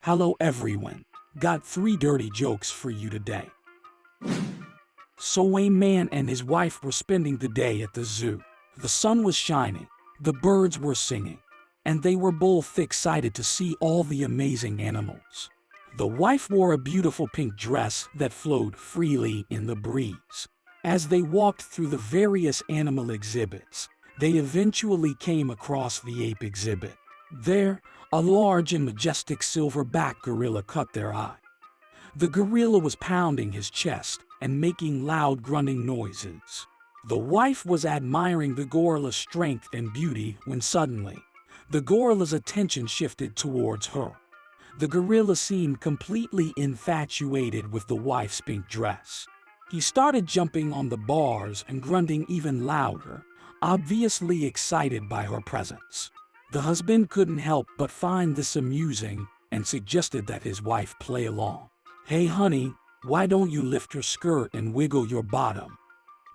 Hello everyone. Got 3 dirty jokes for you today. So a man and his wife were spending the day at the zoo. The sun was shining, the birds were singing, and they were both excited to see all the amazing animals. The wife wore a beautiful pink dress that flowed freely in the breeze. As they walked through the various animal exhibits, they eventually came across the ape exhibit. There, a large and majestic silverback gorilla caught their eye. The gorilla was pounding his chest and making loud grunting noises. The wife was admiring the gorilla's strength and beauty when suddenly, the gorilla's attention shifted towards her. The gorilla seemed completely infatuated with the wife's pink dress. He started jumping on the bars and grunting even louder, obviously excited by her presence. The husband couldn't help but find this amusing and suggested that his wife play along. "Hey honey, why don't you lift your skirt and wiggle your bottom?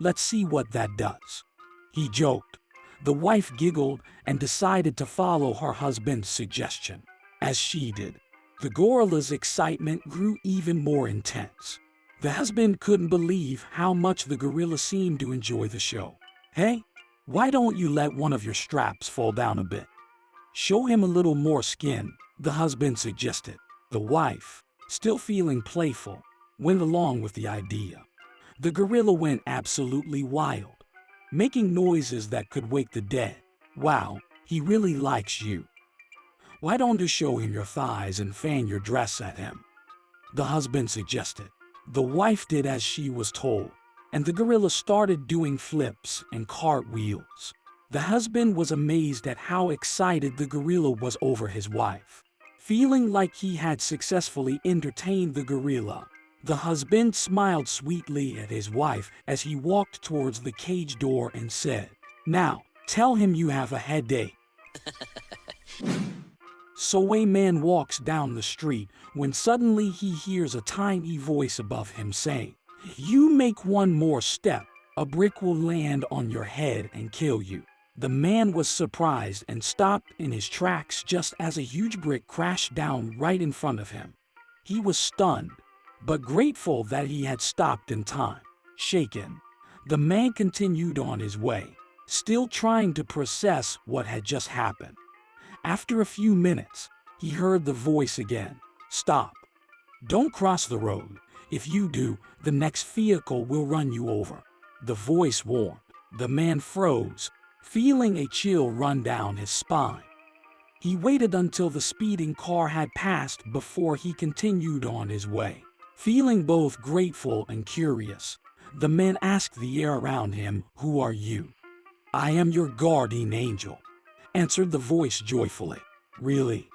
Let's see what that does," he joked. The wife giggled and decided to follow her husband's suggestion. As she did, the gorilla's excitement grew even more intense. The husband couldn't believe how much the gorilla seemed to enjoy the show. "Hey, why don't you let one of your straps fall down a bit? Show him a little more skin," the husband suggested. The wife, still feeling playful, went along with the idea. The gorilla went absolutely wild, making noises that could wake the dead. "Wow, he really likes you. Why don't you show him your thighs and fan your dress at him?" the husband suggested. The wife did as she was told, and the gorilla started doing flips and cartwheels. The husband was amazed at how excited the gorilla was over his wife. Feeling like he had successfully entertained the gorilla, the husband smiled sweetly at his wife as he walked towards the cage door and said, "Now, tell him you have a headache." So a man walks down the street when suddenly he hears a tiny voice above him saying, "You make one more step, a brick will land on your head and kill you." The man was surprised and stopped in his tracks just as a huge brick crashed down right in front of him. He was stunned, but grateful that he had stopped in time. Shaken, the man continued on his way, still trying to process what had just happened. After a few minutes, he heard the voice again. "Stop. Don't cross the road. If you do, the next vehicle will run you over," the voice warned. The man froze, feeling a chill run down his spine. He waited until the speeding car had passed before he continued on his way. Feeling both grateful and curious, the man asked the air around him, "Who are you?" "I am your guardian angel," answered the voice joyfully. "Really?"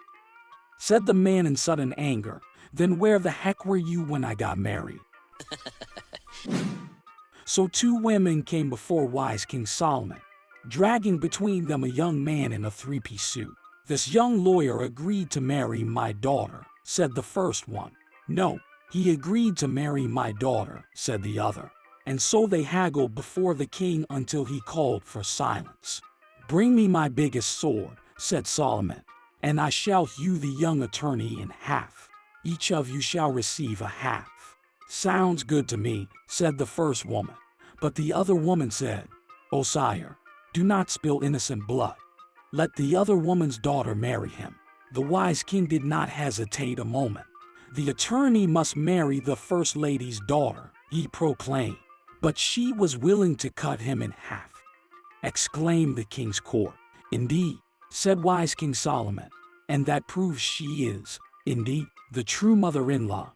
said the man in sudden anger. "Then where the heck were you when I got married?" So 2 women came before wise King Solomon, dragging between them a young man in a 3-piece suit. "This young lawyer agreed to marry my daughter," said the first one. "No, he agreed to marry my daughter," said the other. And so they haggled before the king until he called for silence. "Bring me my biggest sword," said Solomon, "and I shall hew the young attorney in half. Each of you shall receive a half." "Sounds good to me," said the first woman. But the other woman said, "O sire, do not spill innocent blood. Let the other woman's daughter marry him." The wise king did not hesitate a moment. "The attorney must marry the first lady's daughter," he proclaimed. "But she was willing to cut him in half," exclaimed the king's court. "Indeed," said wise King Solomon, "and that proves she is, indeed, the true mother-in-law."